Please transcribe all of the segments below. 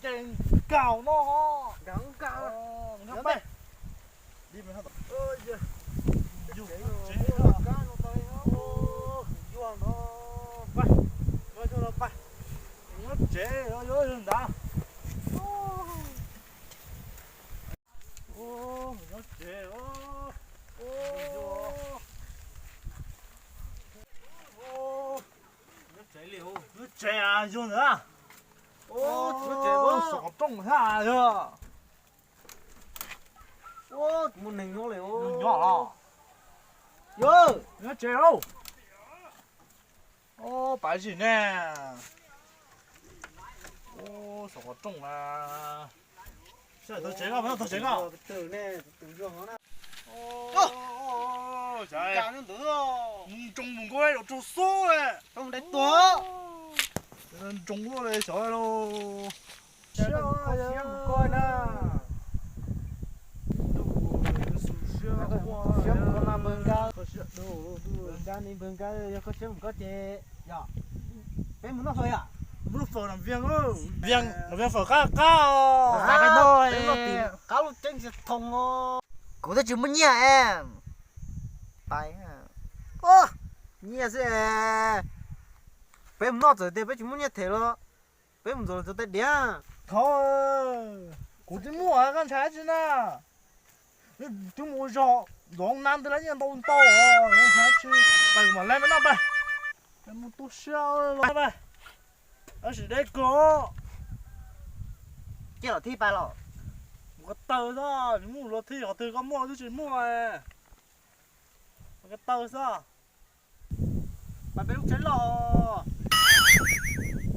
trên cào nó gắng cao ngắm bay đi mình hết ơi giờ dùng cá chế nó tay nó vuông nó bay bay cho nó bay nó chế nó dối đã nó chế nó chế liều nó chế à vô nữa à nó chế bớt sọ trông ha chưa muốn hình nó liền nhỏ vô nó chế đâu bài gì nè sọ trông à sao tôi chế không tôi chế không từ nè từ vô nó nè trời cá nó nữa trông một cái đồ trâu số này không đấy to trông nó đây trời luôn coi nè xem con làm bưng cá bưng cá đi bưng cá có xem có chè dạ bé muốn nó thôi à muốn phở làm viên ơ viên phở cá cái nồi cá lúc chân sẽ thông ô cố ta chịu muốn nhia em tay à ô nhia sẽ bé muốn nó rồi bé chịu muốn nhia thế lo bé muốn rồi tới đĩa thôi cố chỉ mua à con trái chứ nè chúng mua rõ rong nam tới lấy nhân đông to nó trái chứ bài mà lên với nó bài em muốn tôi sao rồi bài ở chỉ đây có kia là thi bài rồi một cái tờ đó mua lo thi họ từ có mua tôi chỉ mua này một cái tờ sao bà bé lúc chén lò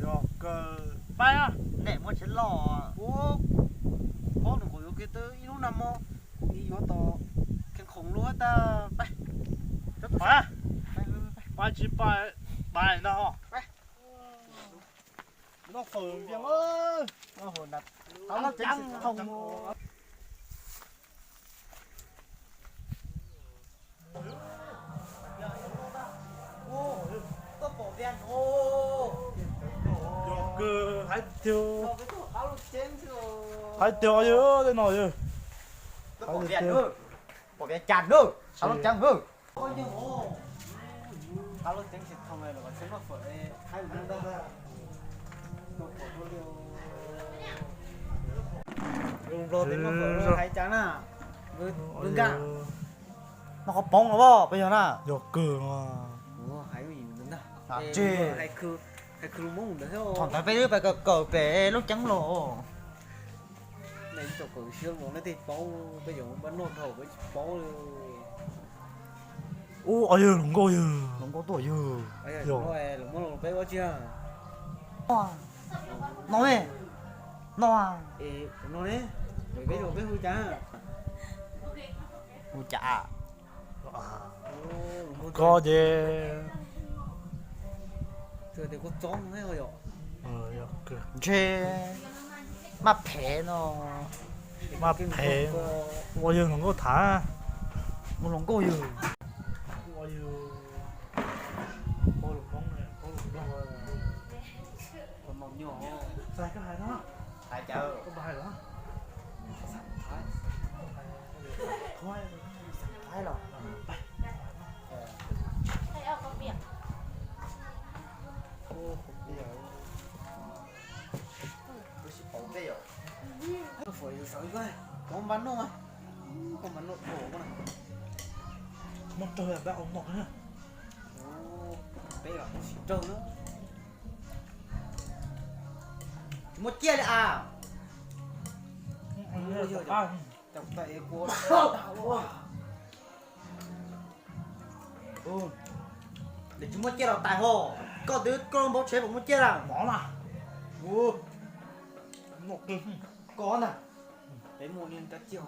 rồi cờ bay à nè mua chén lò ô có được của cái tới lúc năm mô đi vô to cái khủng luôn ta bay bay bay chỉ bay bay nào nó phở viên ơi nó hồn đặt nó trắng không có bộ viên ô rồi cờ hai tiêu cái tổ áo chén rồi hai tiêu chứ đây nào chứ bộ viên nữa bộ viên chặt nữa áo trắng nữa ôi nhưng ô áo chén sẽ không này là có chén mà phở hai người đang ra rồi tính nó phở hai chán à vâng cả nó có bóng rồi bây giờ nè rồi cờ mà hai người đứng đó chê hai khứ mông được theo thằng ta phải phải cờ về lúc trắng lộ này cho cờ xương nó thì bóng bây giờ bắn nốt thầu với bóng ôi đúng rồi không có tuổi rồi rồi lúc mà bé có chưa nói nó nó đấy rồi bé hư chả hư chả có gì rồi thì có chó thế rồi chê mà phê nó mà phê ôi không có thả một lòng cô rồi ôi có lục bóng này có lục bóng rồi còn mỏng nhỏ sai cái hai đó hai chợ có bài đó thôi hai rồi Thấy ở có việc. ô bây giờ tôi sẽ bỏ cái rồi tôi phải sợi coi có bắn không à có bắn nốt cổ con này nó trời là đã ống nọ nhá ô bé rồi trâu nữa một chia đấy à chọc tay của để chúng mất chia đầu tài hồ có đứa con bố chế cũng mất chia nào bỏ mà ô một cái con à đấy một niên ta chiều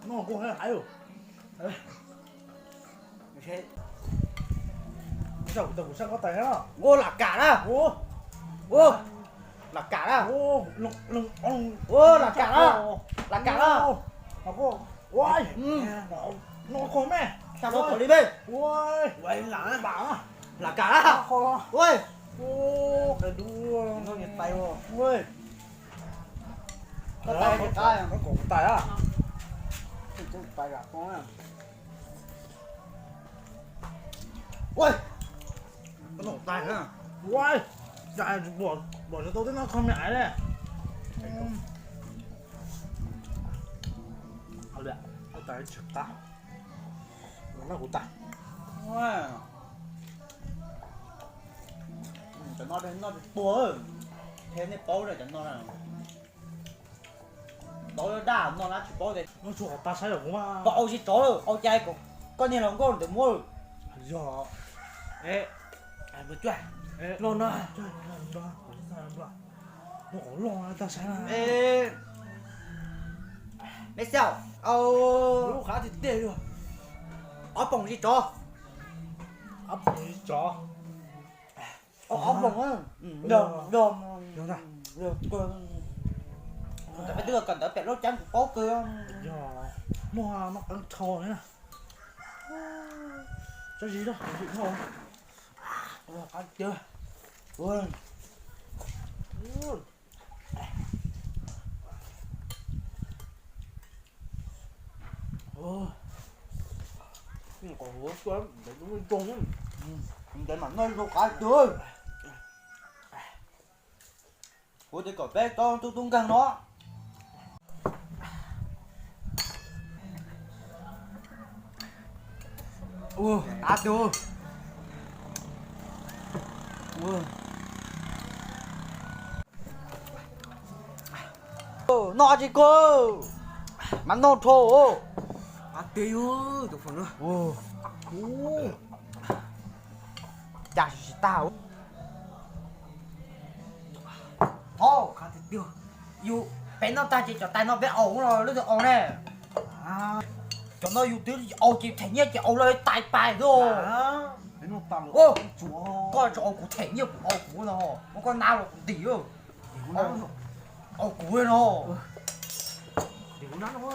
nó có hay hại rồi thế đầu sao có tay đó ô là cả đó ô là cả đó ô là cả đó là cả đó nó có ôi nó có mẹ sao nó đi bên ôi vậy là bảo cả đó ôi Ô, cái đua. Nó nghiệt tay vô. Ui. Có tay cái tay à? Có cổ tay à? Chứ tay gạt con à. Ui. Có nổ tay nữa à? Ui. Dạ, bỏ cho tôi tới nó không nhảy đây.เอาเลยเอาแต่ฉึกตาแล้วกูตา Wow. Cho nó đến nó bị bùa. Thế này bố rồi cho nó là. Bố đã nó là chỉ bố đây. 我做大晒肉嘛。 Bố chỉ chỗ rồi, ông trai cũng có nhiều lòng con được mua. 哎呀，哎，哎不对，哎，老呢，对，老呢，我好long啊，大晒啦。 Ê. Mấy sao? Lúc khá thì tê rồi. Ở bồng gì chỗ? Ấp đi chó. Ở bồng á. Được. Được, được. Được rồi. Được, tại đưa cần tới bẹt rốt trắng của bố cơ. Ya, nó ăn thò đấy nè. Cho gì đó, gì không? Ăn chưa? Vâng. Còn hứa quá, để đúng lên con nhá. Để mà nơi đâu cả chưa. Ủa để cỏ bé con tôi tung căng nó. À chưa. Nó gì cô. Mà nó thô. À tiêu tụi phần nữa. Chả chỉ tao. Ô, Khá thì tiêu. yêu bé nó ta chỉ cho tay nó bé ổn rồi, nó được ổn nè. Cho nó yêu tiếng ổn chỉ thể nhiên chỉ ổn lên tay bài thôi. Để nó tao Ô, chúa. coi cho ổn cụ thể nhiên của ổn cụ nó, nó con nào là cũng tỉ rồi. Ổn cụ nó. Để uống nó thôi.